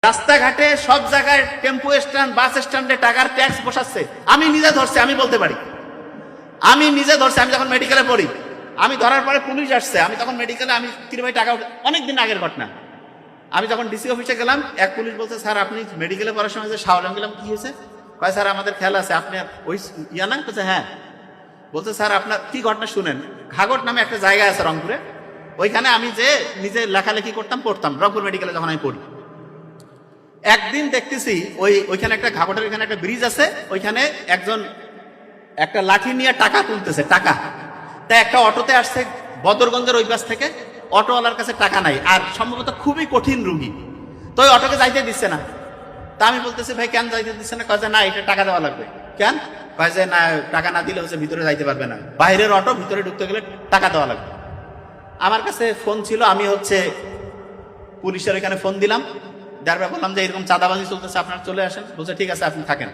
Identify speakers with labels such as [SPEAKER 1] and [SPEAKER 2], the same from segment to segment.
[SPEAKER 1] রাস্তাঘাটে সব জায়গায় টেম্পো স্ট্যান্ড, বাস স্ট্যান্ডে টাকার ট্যাক্স বসাচ্ছে। আমি নিজে ধরছি, আমি বলতে পারি, আমি নিজে ধরছি। আমি যখন মেডিকেলে পড়ি, আমি ধরার পরে পুলিশ আসছে, আমি তখন মেডিকেলে, আমি ভাই টাকা অনেকদিন আগের ঘটনা। আমি যখন ডিসি অফিসে গেলাম, এক পুলিশ বলছে, স্যার আপনি মেডিকেলে পড়ার সময় যে শাওরাম গেলাম, কি হয়েছে? কয় স্যার আমাদের খেয়াল আছে আপনি ওই ইয়া না? বলছে হ্যাঁ। বলছে স্যার আপনার কি ঘটনা শুনেন। ঘাগট নামে একটা জায়গা আছে রংপুরে, ওইখানে আমি যে নিজে লেখালেখি করতাম, পড়তাম রংপুর মেডিকেলে যখন আমি পড়ি। একদিন দেখতেছি ওইখানে একটা ঘাগটের ওইখানে একটা ব্রিজ আছে, ওইখানে একজন একটা লাঠি নিয়ে টাকা তুলতেছে, টাকা। তাই একটা অটোতে আসছে বদরগঞ্জের ওই পাশ থেকে, অটোওয়ালার কাছে টাকা নাই, আর সম্ভবত খুবই কঠিন রুগী, তো ওই অটোকে যাইতে দিচ্ছে না। তা আমি বলতেছি ভাই কেন যাইতে দিচ্ছে না? কয় যে না, এটা টাকা দেওয়া লাগবে। কেন? কয় যে না, টাকা না দিলে হচ্ছে ভিতরে যাইতে পারবে না, বাইরের অটো, ভিতরে ঢুকতে গেলে টাকা দেওয়া লাগবে। আমার কাছে ফোন ছিল, আমি হচ্ছে পুলিশের ওইখানে ফোন দিলাম, যার বললাম যে এরকম চাঁদাবাজি চলতেছে, আপনারা চলে আসেন। বলছে ঠিক আছে আপনি থাকেন।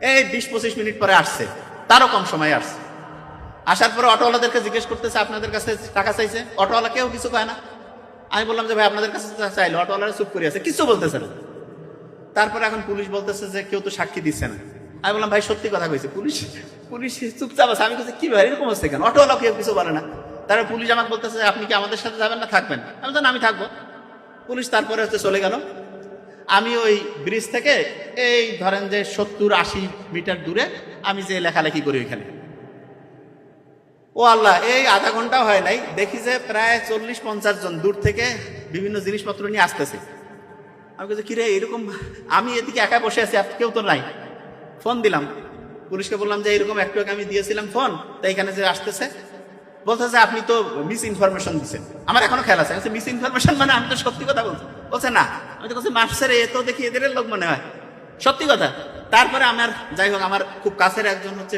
[SPEAKER 1] এই 20-25 মিনিট পরে আসছে, তারও কম সময় আসছে। আসার পরে অটোওয়ালাদেরকে জিজ্ঞেস করতেছে আপনাদের কাছে টাকা চাইছে। অটোওয়ালা কেউ কিছু কয় না। আমি বললাম যে ভাই আপনাদের কাছে চাইলো, অটোওয়ালারা চুপ করে আছে, কিছু বলতেছে না। তারপরে এখন পুলিশ বলতেছে যে কেউ তো সাক্ষী দিচ্ছে না। আমি বললাম ভাই সত্যি কথা কইছে। পুলিশ চুপচাপ আছে। আমি বলছি কি ভাই এরকম হচ্ছে কেন? অটোওয়ালা কেউ কিছু বলে না। তারপর পুলিশ আমাকে বলতেছে আপনি কি আমাদের সাথে যাবেন না থাকবেন? আমি বললাম আমি থাকবো। পুলিশ তারপরে হচ্ছে চলে গেল। আমি ওই ব্রিজ থেকে এই ধরেন যে 70-80 মিটার দূরে আমি যে লেখালেখি করি ওইখানে। ও আল্লাহ, এই আধা ঘন্টা হয় নাই, দেখি যে প্রায় 40-50 জন দূর থেকে বিভিন্ন জিনিসপত্র নিয়ে আসতেছে। আমি বলছি কিরে এরকম, আমি এদিকে একা বসে আছি, কেউ তো নাই। ফোন দিলাম পুলিশকে, বললাম যে এরকম একটু আগে আমি দিয়েছিলাম ফোন, তাই এখানে যে আসতেছে। বলতেছে আপনি তো মিস ইনফরমেশন দিচ্ছেন। আমার এখনো খেয়াল আছে, মিস ইনফরমেশন মানে আমি তো সত্যি কথা বলছি। বলছে না, আমি তো বলছি মাস্টারে এ তো দেখি এদের লোক মনে হয়, সত্যি কথা। তারপরে আমার যাই হোক, আমার খুব কাছের একজন হচ্ছে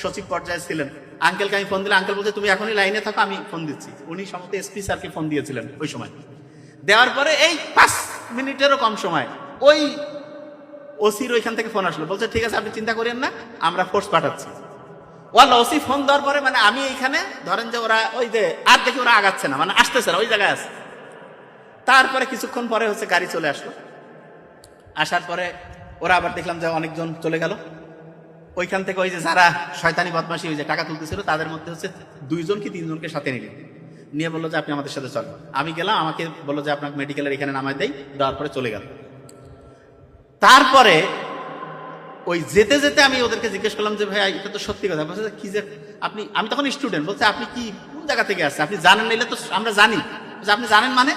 [SPEAKER 1] সচিব পর্যায়ে ছিলেন, আঙ্কেলকে আমি ফোন দিলাম। আঙ্কেল বলছে তুমি এখনই লাইনে থাকো, আমি ফোন দিচ্ছি। উনি সম্ভবত এসপি স্যারকে ফোন দিয়েছিলেন ওই সময়। দেওয়ার পরে এই 5 মিনিটেরও কম সময় ওই ওসির ওইখান থেকে ফোন আসলো, বলছে ঠিক আছে আপনি চিন্তা করেন না, আমরা ফোর্স পাঠাচ্ছি। ওয়াল্লাহ ওসি ফোন দেওয়ার পরে মানে আমি এইখানে ধরেন যে ওরা ওই যে আর দেখি ওরা আগাচ্ছে না, মানে আসতেছে না, ওই জায়গায় আছে। তারপরে কিছুক্ষণ পরে হচ্ছে গাড়ি চলে আসলো। আসার পরে ওরা আবার দেখলাম যে অনেকজন চলে গেল। ওইখান থেকে ওই যে যারা শয়তানি বদমাশি ওই যে টাকা তুলতেছিল, তাদের মধ্যে হচ্ছে 2 জন কি 3 জনকে সাথে নিয়ে বললো যে আপনি আমাদের সাথে চলেন। আমি গেলাম, আমাকে বললো যে আপনাকে মেডিকেলের এখানে নামাই দেয়, দেওয়ার পরে চলে গেল। তারপরে ওই যেতে যেতে আমি ওদেরকে জিজ্ঞেস করলাম যে ভাই এটা তো সত্যি কথা। বলছে কি যে আপনি, আমি তখন স্টুডেন্ট, বলছে আপনি কি কোন জায়গা থেকে আসছে, আপনি জানেন নাইলে তো আমরা জানি। বলছে আপনি জানেন মানে?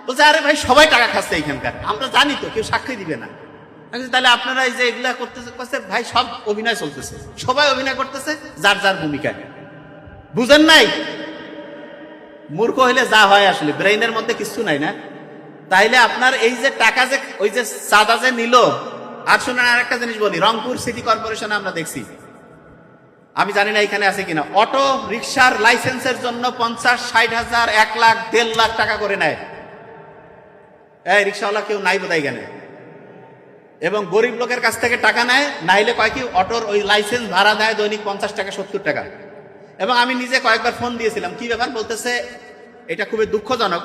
[SPEAKER 1] বলছে আরে ভাই সবাই টাকা খাচ্ছে এইখানকার, আমরা জানি তো, কেউ সাক্ষী দিবে না। তাহলে আপনারা এই যে এগুলা করতেছে ভাই, সব অভিনয় চলতেছে, সবাই অভিনয় করতেছে যার যার ভূমিকায়, বুঝেন নাই? মূর্খ হইলে যা হয়, আসলে ব্রেইনের মধ্যে কিছু নাই না। তাইলে আপনার এই যে টাকা যে ওই যে চাঁদা যে নিল। আর শুনেন আর একটা জিনিস বলি, রংপুর সিটি কর্পোরেশনে আমরা দেখছি, আমি জানি না এখানে আছে কিনা, অটো রিক্সার লাইসেন্সের জন্য 50-60 হাজার, 1 লাখ, 1.5 লাখ টাকা করে নেয়। এই রিক্সাওয়ালা কেউ নাই বোধহয় এখানে। এবং গরিব লোকের কাছ থেকে টাকা নেয়, নাইলে কয় কি অটোর ওই লাইসেন্স ভাড়া দেয় দৈনিক 50 টাকা 70 টাকা। এবং আমি নিজে কয়েকবার ফোন দিয়েছিলাম, কি ব্যাপার? বলতেছে এটা খুবই দুঃখজনক,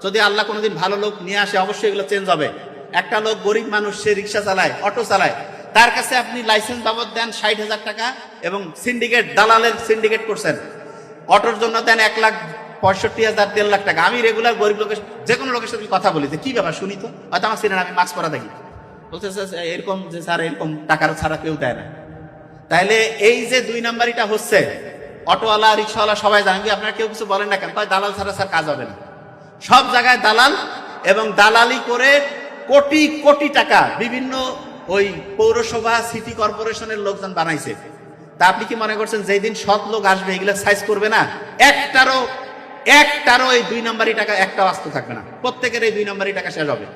[SPEAKER 1] যদি আল্লাহ কোনোদিন ভালো লোক নিয়ে আসে অবশ্যই এগুলো চেঞ্জ হবে। একটা লোক গরিব মানুষ, সে রিক্সা চালায়, অটো চালায়, তার কাছে আপনি লাইসেন্স বাবদ দেন 60 হাজার টাকা, এবং সিন্ডিকেট, দালালের সিন্ডিকেট করছেন, অটোর জন্য দেন 1,65,000, 1.5 লাখ টাকা। আমি রেগুলার গরিব লোকের যে কোনো লোকের সাথে কথা বলি যে কি ব্যাপার শুনি তো, হয়তো আমার সিনেমা আমি মাস্ক পরা দেখি, বলছে এরকম যে স্যার এরকম টাকার ছাড়া কেউ দেয় না। তাইলে এই যে 2 নাম্বারিটা হচ্ছে, অটোওয়ালা রিক্সাওয়ালা সবাই জানেন, আপনারা কেউ কিছু বলেন না কেন? কয় দালাল ছাড়া স্যার কাজ হবে না। সব জায়গায় দালাল, এবং দালালি করে কোটি কোটি টাকা বিভিন্ন ওই পৌরসভা, সিটি কর্পোরেশনের লোকজন বানাইছে। তা আপনি কি মনে করছেন যেই দিন সৎ লোক আসবে এগুলো সাইজ করবে না? একটারও এই 2 নাম্বারি টাকা একটাও আস্ত থাকবে না, প্রত্যেকের এই 2 নাম্বারি টাকা শেষ হবে।